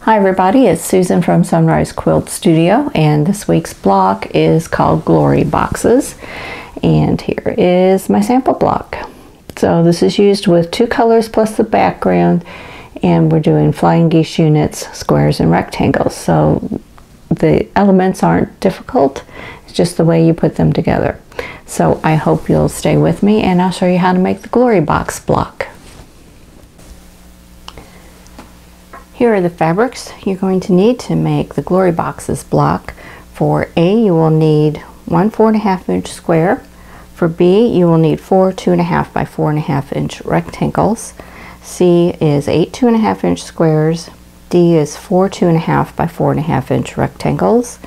Hi everybody, it's Susan from Sunrise Quilt Studio, and this week's block is called Glory Boxes, and here is my sample block. So this is used with 2 colors plus the background, and we're doing flying geese units, squares, and rectangles. So the elements aren't difficult, it's just the way you put them together. So I hope you'll stay with me, and I'll show you how to make the Glory Box block. Here are the fabrics you're going to need to make the Glory Boxes block. For A, you will need 1 4.5 inch square. For B, you will need 4 2.5 by 4.5 inch rectangles. C is 8 2.5 inch squares. D is 4 2.5 by 4.5 inch rectangles.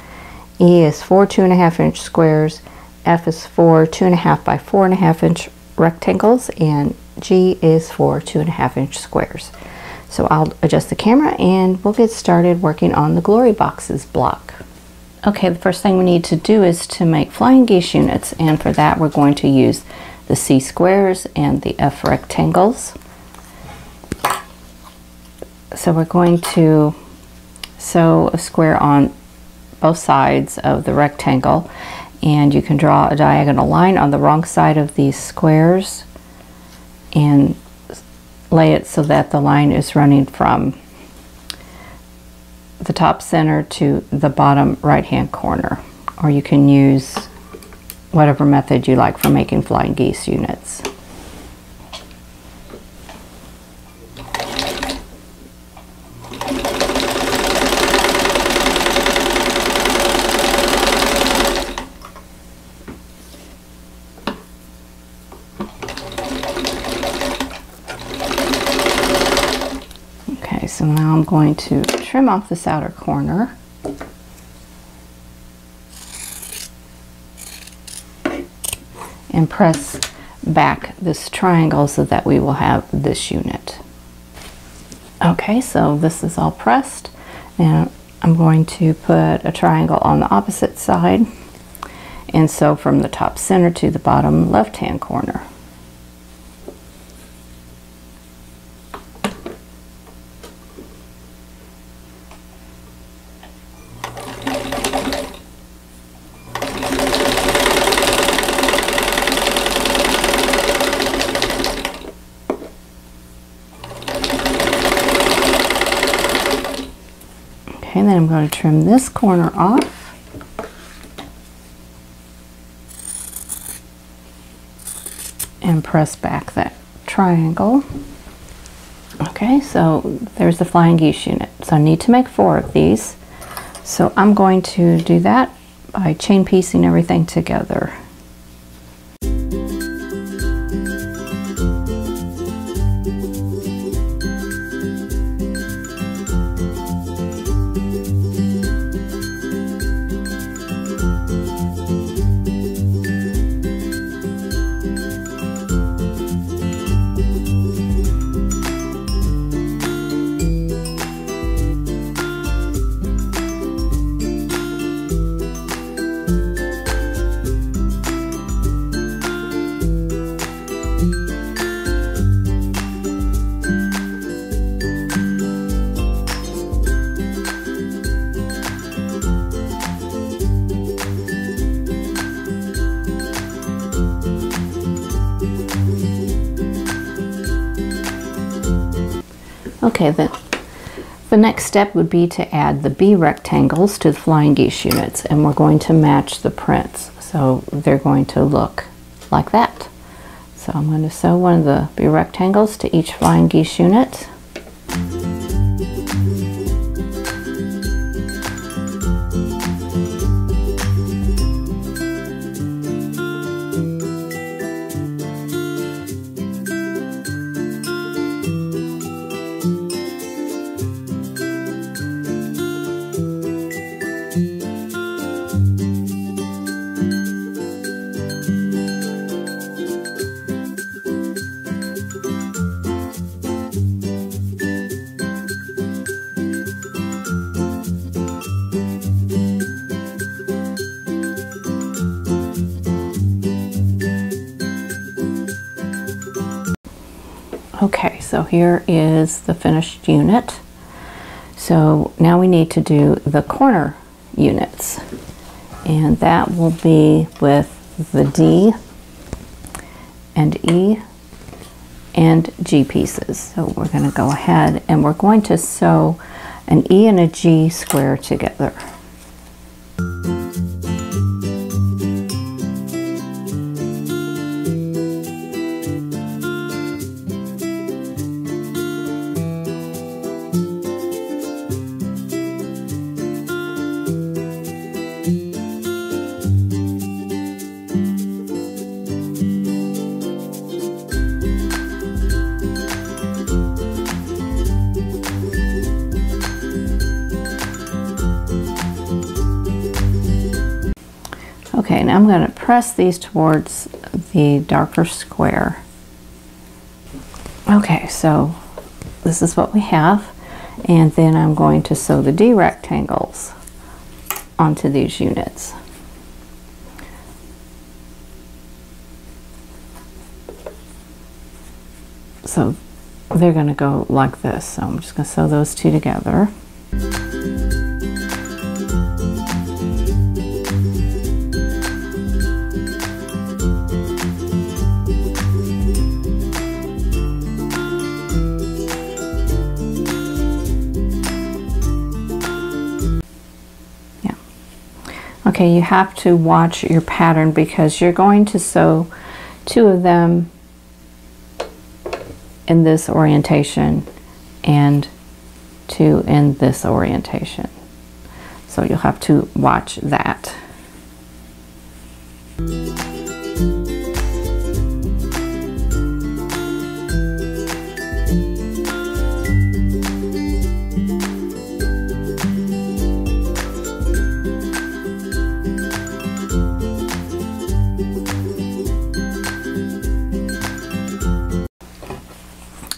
E is 4 2.5 inch squares. F is 4 2.5 by 4.5 inch rectangles. And G is 4 2.5 inch squares. So I'll adjust the camera and we'll get started working on the Glory Boxes block. Okay, the first thing we need to do is to make flying geese units, and for that we're going to use the C squares and the F rectangles. So we're going to sew a square on both sides of the rectangle, and you can draw a diagonal line on the wrong side of these squares and lay it so that the line is running from the top center to the bottom right hand corner, or you can use whatever method you like for making flying geese units. So now I'm going to trim off this outer corner and press back this triangle so that we will have this unit. Okay, so this is all pressed. Now I'm going to put a triangle on the opposite side and sew from the top center to the bottom left hand corner. And then I'm going to trim this corner off. And press back that triangle. Okay, so there's the flying geese unit. So I need to make 4 of these. So I'm going to do that by chain piecing everything together. Okay, the next step would be to add the B rectangles to the flying geese units, and we're going to match the prints. So they're going to look like that. So I'm going to sew one of the B rectangles to each flying geese unit. Okay, so here is the finished unit. So now we need to do the corner units, and that will be with the D and E and G pieces. So we're going to go ahead and we're going to sew an E and a G square together. Okay, now I'm going to press these towards the darker square. Okay, so this is what we have, and then I'm going to sew the D rectangles onto these units. So they're going to go like this, so I'm just going to sew those two together. Okay, you have to watch your pattern because you're going to sew two of them in this orientation and two in this orientation. So you'll have to watch that.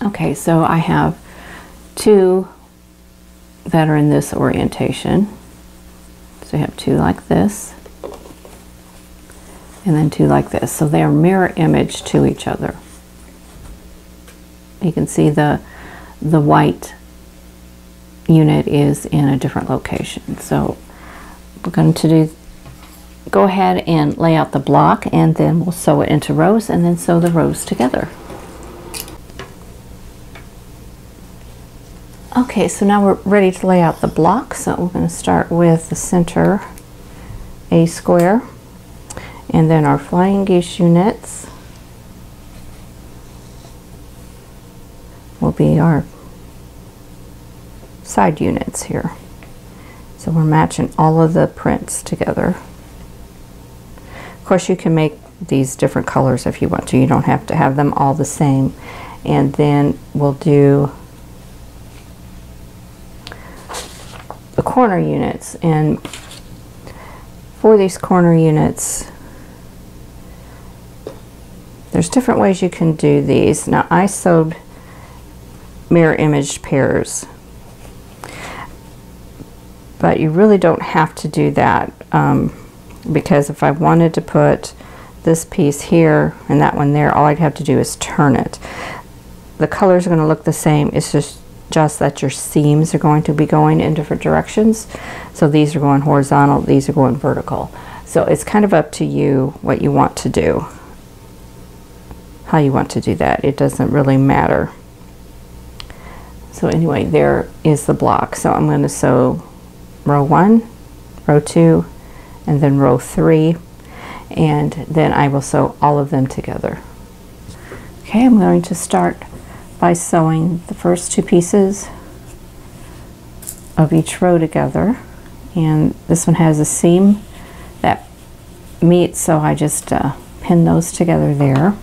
Okay, so I have two that are in this orientation. So you have two like this, and then two like this. So they are mirror image to each other. You can see the white unit is in a different location. So we're going to go ahead and lay out the block, and then we'll sew it into rows and then sew the rows together. Okay, so now we're ready to lay out the block. So we're going to start with the center A square, and then our flying geese units will be our side units here. So we're matching all of the prints together. Of course, you can make these different colors if you want to. You don't have to have them all the same. And then we'll do the corner units, and for these corner units there's different ways you can do these. Now I sewed mirror image pairs, but you really don't have to do that because if I wanted to put this piece here and that one there, all I'd have to do is turn it. The colors are going to look the same, it's just that your seams are going to be going in different directions. So these are going horizontal, these are going vertical. So it's kind of up to you what you want to do, how you want to do that. It doesn't really matter. So anyway, there is the block. So I'm going to sew row 1, row 2, and then row 3, and then I will sew all of them together. Okay, I'm going to start by sewing the first two pieces of each row together, and this one has a seam that meets, so I just pin those together there.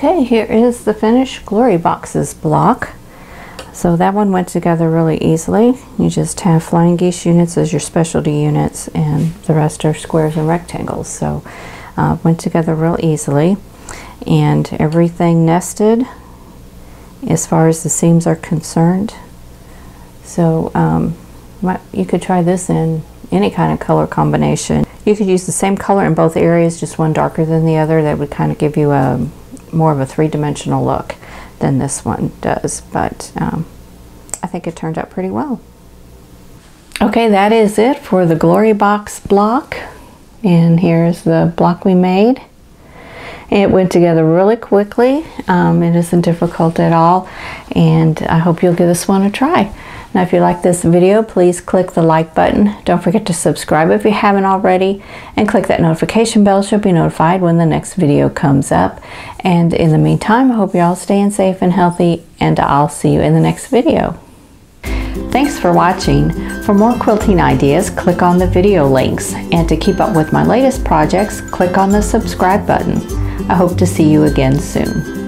Okay, here is the finished Glory Boxes block. So that one went together really easily. You just have flying geese units as your specialty units, and the rest are squares and rectangles. So went together real easily, and everything nested as far as the seams are concerned. So you could try this in any kind of color combination. You could use the same color in both areas, just one darker than the other. That would kind of give you a more of a three-dimensional look than this one does, but I think it turned out pretty well. Okay, that is it for the Glory Box block, and here's the block we made. It went together really quickly. It isn't difficult at all, and I hope you'll give this one a try. Now, if you like this video, please click the like button. Don't forget to subscribe if you haven't already, and click that notification bell so you'll be notified when the next video comes up. And in the meantime, I hope you're all staying safe and healthy, and I'll see you in the next video. Thanks for watching. For more quilting ideas, click on the video links, and to keep up with my latest projects, click on the subscribe button. I hope to see you again soon.